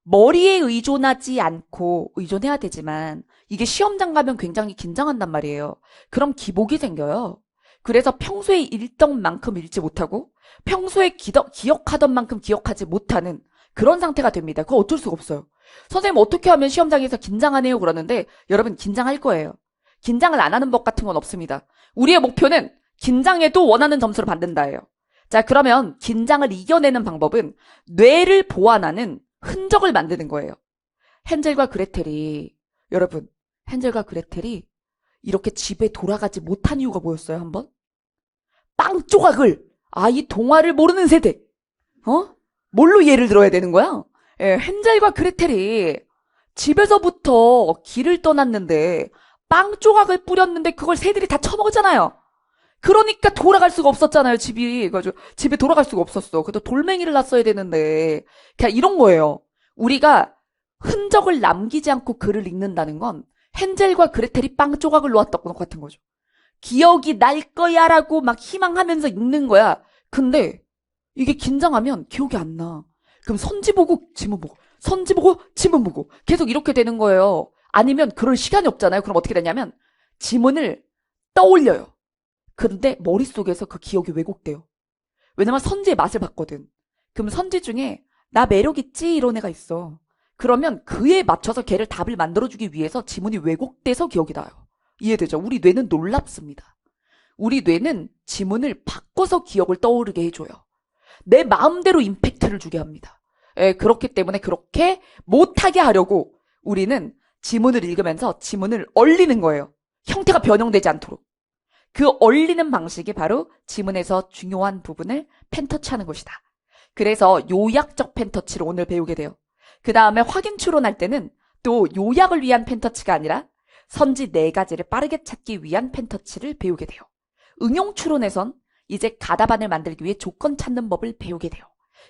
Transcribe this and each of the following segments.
머리에 의존하지 않고 의존해야 되지만 이게 시험장 가면 굉장히 긴장한단 말이에요. 그럼 기복이 생겨요. 그래서 평소에 읽던 만큼 읽지 못하고 평소에 기억하던 만큼 기억하지 못하는 그런 상태가 됩니다. 그거 어쩔 수가 없어요. 선생님 어떻게 하면 시험장에서 긴장하네요 그러는데 여러분 긴장할 거예요. 긴장을 안 하는 법 같은 건 없습니다. 우리의 목표는 긴장해도 원하는 점수를 받는다예요. 자, 그러면 긴장을 이겨내는 방법은 뇌를 보완하는 흔적을 만드는 거예요. 헨젤과 그레텔이 여러분 헨젤과 그레텔이 이렇게 집에 돌아가지 못한 이유가 뭐였어요? 한번 빵 조각을 이 동화를 모르는 세대 뭘로 예를 들어야 되는 거야? 예, 헨젤과 그레텔이 집에서부터 길을 떠났는데 빵 조각을 뿌렸는데 그걸 새들이 다 처먹었잖아요. 그러니까 돌아갈 수가 없었잖아요, 집이. 그래가지고 집에 돌아갈 수가 없었어. 그래도 돌멩이를 놨어야 되는데. 그냥 이런 거예요. 우리가 흔적을 남기지 않고 글을 읽는다는 건 헨젤과 그레텔이 빵 조각을 놓았던 것 같은 거죠. 기억이 날 거야 라고 막 희망하면서 읽는 거야. 근데 이게 긴장하면 기억이 안 나. 그럼 선지 보고 지문 보고 선지 보고 지문 보고 계속 이렇게 되는 거예요. 아니면 그럴 시간이 없잖아요. 그럼 어떻게 되냐면 지문을 떠올려요. 근데 머릿속에서 그 기억이 왜곡돼요. 왜냐면 선지의 맛을 봤거든. 그럼 선지 중에 나 매력 있지 이런 애가 있어. 그러면 그에 맞춰서 걔를 답을 만들어주기 위해서 지문이 왜곡돼서 기억이 나요. 이해되죠? 우리 뇌는 놀랍습니다. 우리 뇌는 지문을 바꿔서 기억을 떠오르게 해줘요. 내 마음대로 임팩트를 주게 합니다. 그렇기 때문에 그렇게 못하게 하려고 우리는 지문을 읽으면서 지문을 얼리는 거예요. 형태가 변형되지 않도록. 그 얼리는 방식이 바로 지문에서 중요한 부분을 펜터치하는 것이다. 그래서 요약적 펜터치를 오늘 배우게 돼요. 그 다음에 확인 추론할 때는 또 요약을 위한 펜터치가 아니라 선지 4가지를 빠르게 찾기 위한 펜터치를 배우게 돼요. 응용 추론에선 이제 가다반을 만들기 위해 조건 찾는 법을 배우게 돼요.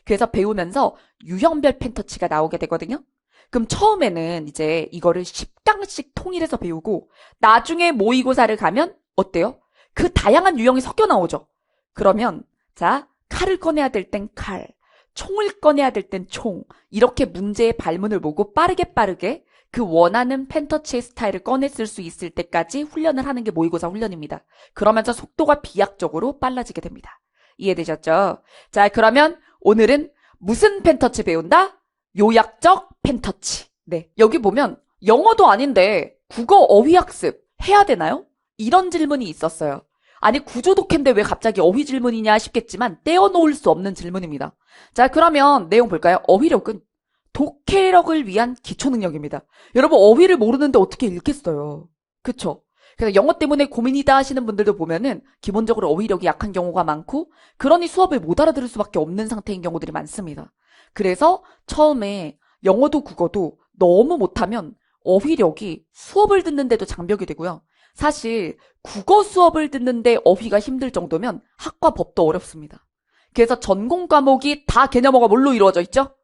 그래서 배우면서 유형별 펜터치가 나오게 되거든요. 그럼 처음에는 이제 이거를 10강씩 통일해서 배우고 나중에 모의고사를 가면 어때요? 그 다양한 유형이 섞여 나오죠. 그러면 자, 칼을 꺼내야 될 땐 칼, 총을 꺼내야 될 땐 총, 이렇게 문제의 발문을 보고 빠르게 그 원하는 펜터치의 스타일을 꺼냈을 수 있을 때까지 훈련을 하는 게 모의고사 훈련입니다. 그러면서 속도가 비약적으로 빨라지게 됩니다. 이해되셨죠? 자, 그러면 오늘은 무슨 펜터치 배운다? 요약적 펜터치. 네, 여기 보면 영어도 아닌데 국어 어휘학습 해야 되나요? 이런 질문이 있었어요. 아니 구조독해인데 왜 갑자기 어휘 질문이냐 싶겠지만 떼어놓을 수 없는 질문입니다. 자, 그러면 내용 볼까요? 어휘력은 독해력을 위한 기초능력입니다. 여러분 어휘를 모르는데 어떻게 읽겠어요? 그쵸? 그래서 영어 때문에 고민이다 하시는 분들도 보면은 기본적으로 어휘력이 약한 경우가 많고 그러니 수업을 못 알아들을 수밖에 없는 상태인 경우들이 많습니다. 그래서 처음에 영어도 국어도 너무 못하면 어휘력이 수업을 듣는데도 장벽이 되고요. 사실 국어 수업을 듣는데 어휘가 힘들 정도면 학과 법도 어렵습니다. 그래서 전공 과목이 다 개념어가 뭘로 이루어져 있죠?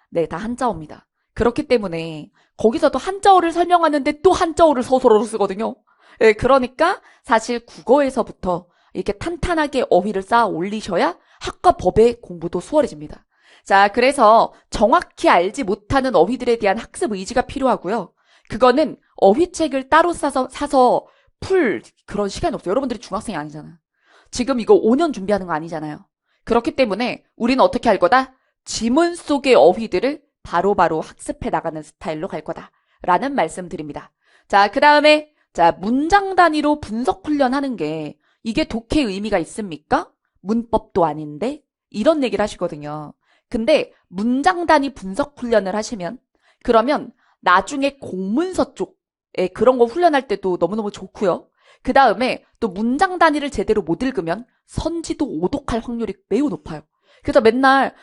네, 다 한자어입니다. 그렇기 때문에 거기서도 한자어를 설명하는데 또 한자어를 서술어로 쓰거든요. 네, 그러니까 사실 국어에서부터 이렇게 탄탄하게 어휘를 쌓아 올리셔야 학과 법의 공부도 수월해집니다. 자, 그래서 정확히 알지 못하는 어휘들에 대한 학습 의지가 필요하고요. 그거는 어휘책을 따로 사서 풀 그런 시간이 없어요. 여러분들이 중학생이 아니잖아요. 지금 이거 5년 준비하는 거 아니잖아요. 그렇기 때문에 우리는 어떻게 할 거다? 지문 속의 어휘들을 바로바로 학습해 나가는 스타일로 갈 거다. 라는 말씀 드립니다. 자, 그 다음에 자 문장 단위로 분석 훈련하는 게 이게 독해의 의미가 있습니까? 문법도 아닌데? 이런 얘기를 하시거든요. 근데 문장 단위 분석 훈련을 하시면 그러면 나중에 공문서 쪽에 그런 거 훈련할 때도 너무너무 좋고요. 그 다음에 또 문장 단위를 제대로 못 읽으면 선지도 오독할 확률이 매우 높아요. 그래서 맨날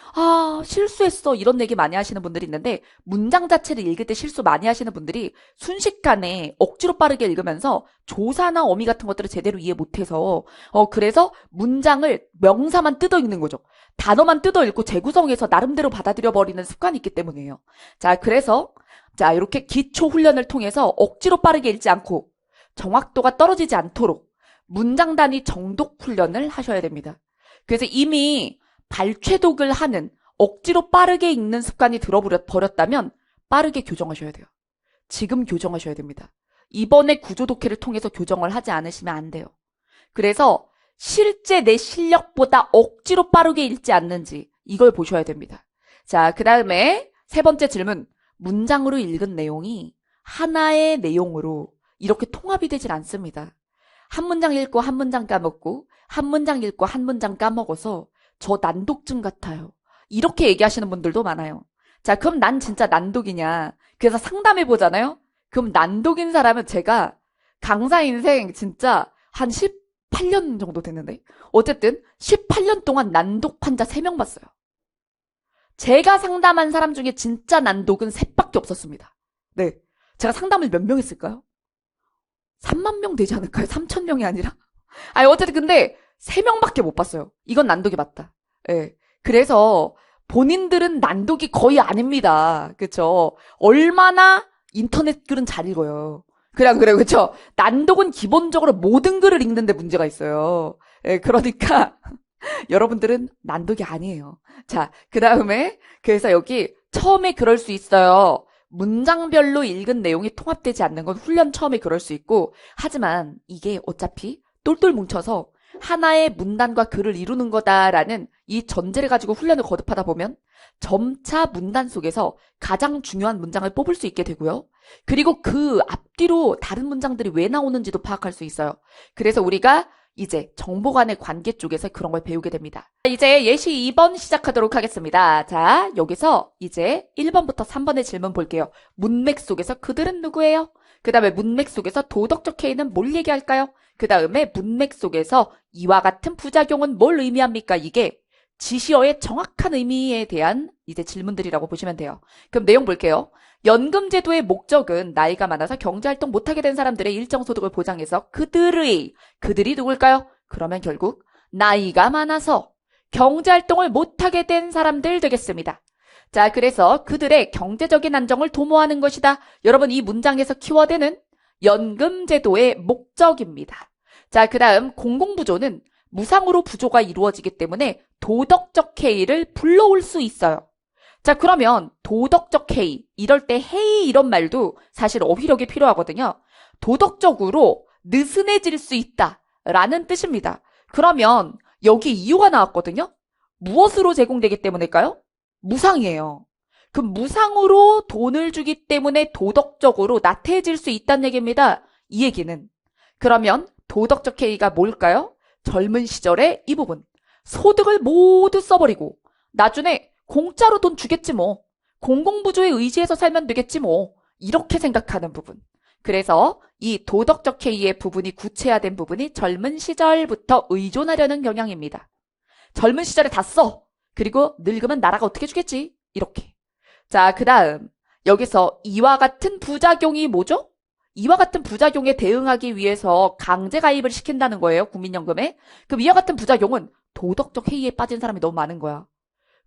실수했어 이런 얘기 많이 하시는 분들이 있는데 문장 자체를 읽을 때 실수 많이 하시는 분들이 순식간에 억지로 빠르게 읽으면서 조사나 어미 같은 것들을 제대로 이해 못해서 그래서 문장을 명사만 뜯어 읽는 거죠. 단어만 뜯어 읽고 재구성해서 나름대로 받아들여 버리는 습관이 있기 때문이에요. 자, 그래서 자 이렇게 기초 훈련을 통해서 억지로 빠르게 읽지 않고 정확도가 떨어지지 않도록 문장 단위 정독 훈련을 하셔야 됩니다. 그래서 이미 발췌독을 하는 억지로 빠르게 읽는 습관이 들어버렸다면 빠르게 교정하셔야 돼요. 지금 교정하셔야 됩니다. 이번에 구조독해를 통해서 교정을 하지 않으시면 안 돼요. 그래서 실제 내 실력보다 억지로 빠르게 읽지 않는지 이걸 보셔야 됩니다. 자, 그 다음에 세 번째 질문. 문장으로 읽은 내용이 하나의 내용으로 이렇게 통합이 되질 않습니다. 한 문장 읽고 한 문장 까먹고 한 문장 읽고 한 문장 까먹어서 저 난독증 같아요. 이렇게 얘기하시는 분들도 많아요. 자, 그럼 난 진짜 난독이냐? 그래서 상담해 보잖아요? 그럼 난독인 사람은 제가 강사 인생 진짜 한 18년 정도 됐는데 어쨌든 18년 동안 난독 환자 3명 봤어요. 제가 상담한 사람 중에 진짜 난독은 3밖에 없었습니다. 네. 제가 상담을 몇 명 했을까요? 3만 명 되지 않을까요? 3천 명이 아니라? 아니, 어쨌든 근데 3명밖에 못 봤어요. 이건 난독이 맞다. 예. 그래서 본인들은 난독이 거의 아닙니다. 그쵸? 얼마나 인터넷 글은 잘 읽어요. 그래요, 그쵸? 난독은 기본적으로 모든 글을 읽는데 문제가 있어요. 예, 그러니까 여러분들은 난독이 아니에요. 자, 그 다음에 그래서 여기 처음에 그럴 수 있어요. 문장별로 읽은 내용이 통합되지 않는 건 훈련 처음에 그럴 수 있고 하지만 이게 어차피 똘똘 뭉쳐서 하나의 문단과 글을 이루는 거다라는 이 전제를 가지고 훈련을 거듭하다 보면 점차 문단 속에서 가장 중요한 문장을 뽑을 수 있게 되고요. 그리고 그 앞뒤로 다른 문장들이 왜 나오는지도 파악할 수 있어요. 그래서 우리가 이제 정보 간의 관계 쪽에서 그런 걸 배우게 됩니다. 이제 예시 2번 시작하도록 하겠습니다. 자, 여기서 이제 1번부터 3번의 질문 볼게요. 문맥 속에서 그들은 누구예요? 그 다음에 문맥 속에서 도덕적 해이는 뭘 얘기할까요? 그 다음에 문맥 속에서 이와 같은 부작용은 뭘 의미합니까? 이게 지시어의 정확한 의미에 대한 이제 질문들이라고 보시면 돼요. 그럼 내용 볼게요. 연금제도의 목적은 나이가 많아서 경제활동 못하게 된 사람들의 일정 소득을 보장해서 그들이 누굴까요? 그러면 결국 나이가 많아서 경제활동을 못하게 된 사람들 되겠습니다. 자, 그래서 그들의 경제적인 안정을 도모하는 것이다. 여러분 이 문장에서 키워드는 연금제도의 목적입니다. 자, 그 다음 공공부조는 무상으로 부조가 이루어지기 때문에 도덕적 해이를 불러올 수 있어요. 자, 그러면 도덕적 해이, 이럴 때 해이 이런 말도 사실 어휘력이 필요하거든요. 도덕적으로 느슨해질 수 있다라는 뜻입니다. 그러면 여기 이유가 나왔거든요. 무엇으로 제공되기 때문일까요? 무상이에요. 그럼 무상으로 돈을 주기 때문에 도덕적으로 나태해질 수 있다는 얘기입니다. 이 얘기는. 그러면 도덕적 해이가 뭘까요? 젊은 시절에 이 부분. 소득을 모두 써버리고 나중에 공짜로 돈 주겠지 뭐. 공공부조에 의지해서 살면 되겠지 뭐. 이렇게 생각하는 부분. 그래서 이 도덕적 해이의 부분이 구체화된 부분이 젊은 시절부터 의존하려는 경향입니다. 젊은 시절에 다 써. 그리고 늙으면 나라가 어떻게 주겠지? 이렇게. 자, 그 다음 여기서 이와 같은 부작용이 뭐죠? 이와 같은 부작용에 대응하기 위해서 강제 가입을 시킨다는 거예요. 국민연금에. 그럼 이와 같은 부작용은 도덕적 해이에 빠진 사람이 너무 많은 거야.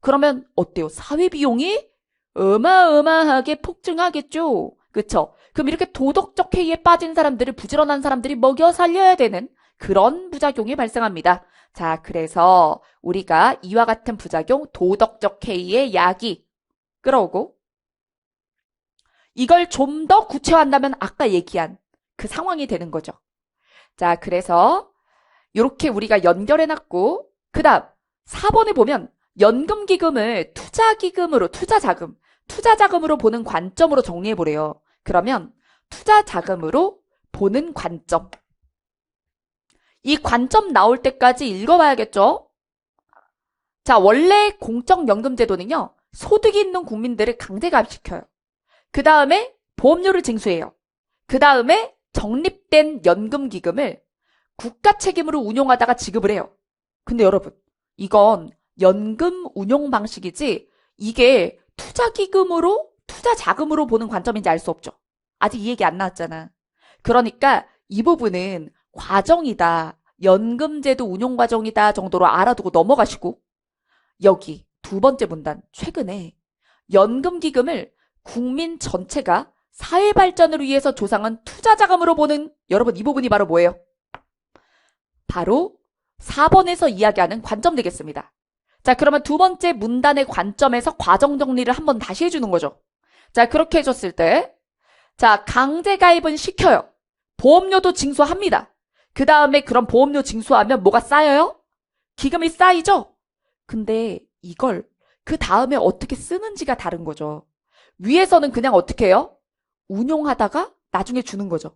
그러면 어때요? 사회비용이 어마어마하게 폭증하겠죠? 그쵸? 그럼 이렇게 도덕적 해이에 빠진 사람들을 부지런한 사람들이 먹여 살려야 되는 그런 부작용이 발생합니다. 자, 그래서 우리가 이와 같은 부작용, 도덕적 해이의 야기 끌어오고 이걸 좀 더 구체화한다면 아까 얘기한 그 상황이 되는 거죠. 자, 그래서 이렇게 우리가 연결해놨고 그 다음 4번에 보면 연금기금을 투자기금으로, 투자자금으로 보는 관점으로 정리해보래요. 그러면 투자자금으로 보는 관점. 이 관점 나올 때까지 읽어봐야겠죠? 자, 원래 공적연금제도는요. 소득이 있는 국민들을 강제가입시켜요. 그 다음에 보험료를 징수해요. 그 다음에 적립된 연금기금을 국가 책임으로 운용하다가 지급을 해요. 근데 여러분, 이건 연금 운용 방식이지 이게 투자기금으로, 투자자금으로 보는 관점인지 알 수 없죠. 아직 이 얘기 안 나왔잖아. 그러니까 이 부분은 과정이다, 연금제도 운용 과정이다 정도로 알아두고 넘어가시고 여기 두 번째 문단, 최근에 연금기금을 국민 전체가 사회 발전을 위해서 조성한 투자자금으로 보는, 여러분 이 부분이 바로 뭐예요? 바로 4번에서 이야기하는 관점 되겠습니다. 자, 그러면 두 번째 문단의 관점에서 과정 정리를 한번 다시 해주는 거죠. 자, 그렇게 해줬을 때, 자, 강제가입은 시켜요. 보험료도 징수합니다. 그 다음에 그럼 보험료 징수하면 뭐가 쌓여요? 기금이 쌓이죠? 근데 이걸 그 다음에 어떻게 쓰는지가 다른 거죠. 위에서는 그냥 어떻게 해요? 운용하다가 나중에 주는 거죠.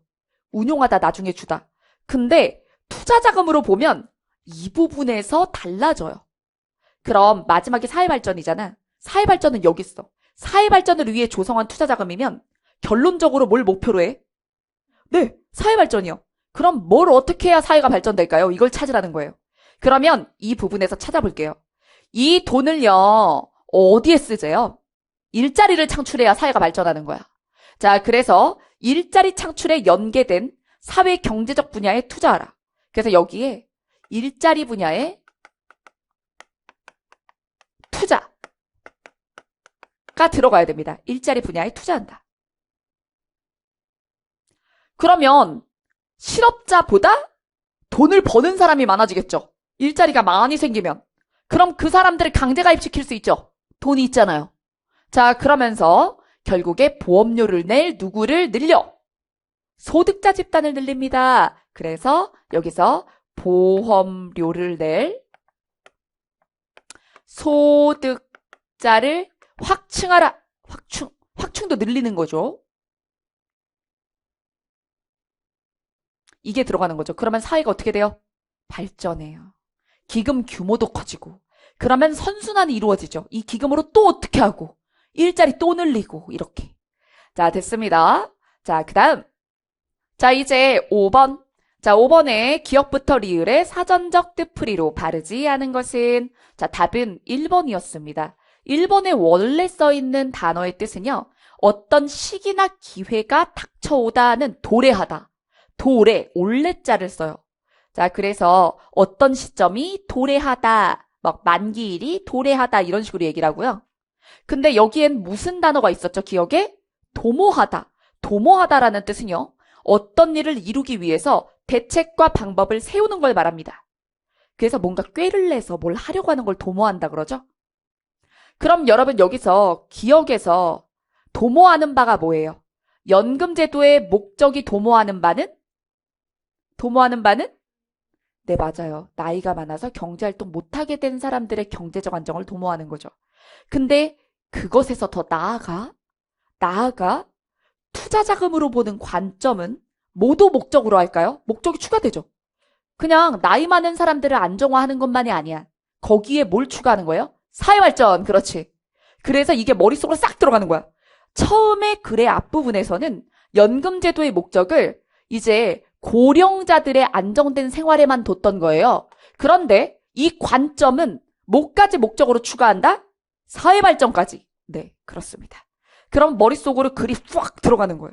운용하다 나중에 주다. 근데 투자자금으로 보면 이 부분에서 달라져요. 그럼 마지막에 사회발전이잖아. 사회발전은 여기 있어. 사회발전을 위해 조성한 투자자금이면 결론적으로 뭘 목표로 해? 네, 사회발전이요. 그럼 뭘 어떻게 해야 사회가 발전될까요? 이걸 찾으라는 거예요. 그러면 이 부분에서 찾아볼게요. 이 돈을요, 어디에 쓰재요? 일자리를 창출해야 사회가 발전하는 거야. 자, 그래서 일자리 창출에 연계된 사회 경제적 분야에 투자하라. 그래서 여기에 일자리 분야에 투자가 들어가야 됩니다. 일자리 분야에 투자한다. 그러면 실업자보다 돈을 버는 사람이 많아지겠죠. 일자리가 많이 생기면. 그럼 그 사람들을 강제가입시킬 수 있죠. 돈이 있잖아요. 자, 그러면서 결국에 보험료를 낼 누구를 늘려? 소득자 집단을 늘립니다. 그래서 여기서 보험료를 낼 소득자를 확충하라. 확충도 늘리는 거죠. 이게 들어가는 거죠. 그러면 사회가 어떻게 돼요? 발전해요. 기금 규모도 커지고. 그러면 선순환이 이루어지죠. 이 기금으로 또 어떻게 하고. 일자리 또 늘리고 이렇게. 자, 됐습니다. 자, 그 다음. 자, 이제 5번. 자, 5번에 기억부터 리을의 사전적 뜻풀이로 바르지 않은 것은 자, 답은 1번이었습니다. 1번에 원래 써있는 단어의 뜻은요. 어떤 시기나 기회가 닥쳐오다는 도래하다. 도래, 올래자를 써요. 자, 그래서 어떤 시점이 도래하다, 막 만기일이 도래하다 이런 식으로 얘기를 하고요. 근데 여기엔 무슨 단어가 있었죠? 기억에? 도모하다. 도모하다라는 뜻은요. 어떤 일을 이루기 위해서 대책과 방법을 세우는 걸 말합니다. 그래서 뭔가 꾀를 내서 뭘 하려고 하는 걸 도모한다 그러죠? 그럼 여러분 여기서 기억에서 도모하는 바가 뭐예요? 연금제도의 목적이 도모하는 바는? 도모하는 바는? 네, 맞아요. 나이가 많아서 경제활동 못하게 된 사람들의 경제적 안정을 도모하는 거죠. 근데 그것에서 더 나아가 투자자금으로 보는 관점은 모두 목적으로 할까요? 목적이 추가되죠. 그냥 나이 많은 사람들을 안정화하는 것만이 아니야. 거기에 뭘 추가하는 거예요? 사회발전, 그렇지. 그래서 이게 머릿속으로 싹 들어가는 거야. 처음에 글의 앞부분에서는 연금제도의 목적을 이제 고령자들의 안정된 생활에만 뒀던 거예요. 그런데 이 관점은 뭐까지 목적으로 추가한다? 사회발전까지. 네, 그렇습니다. 그럼 머릿속으로 글이 쫙 들어가는 거예요.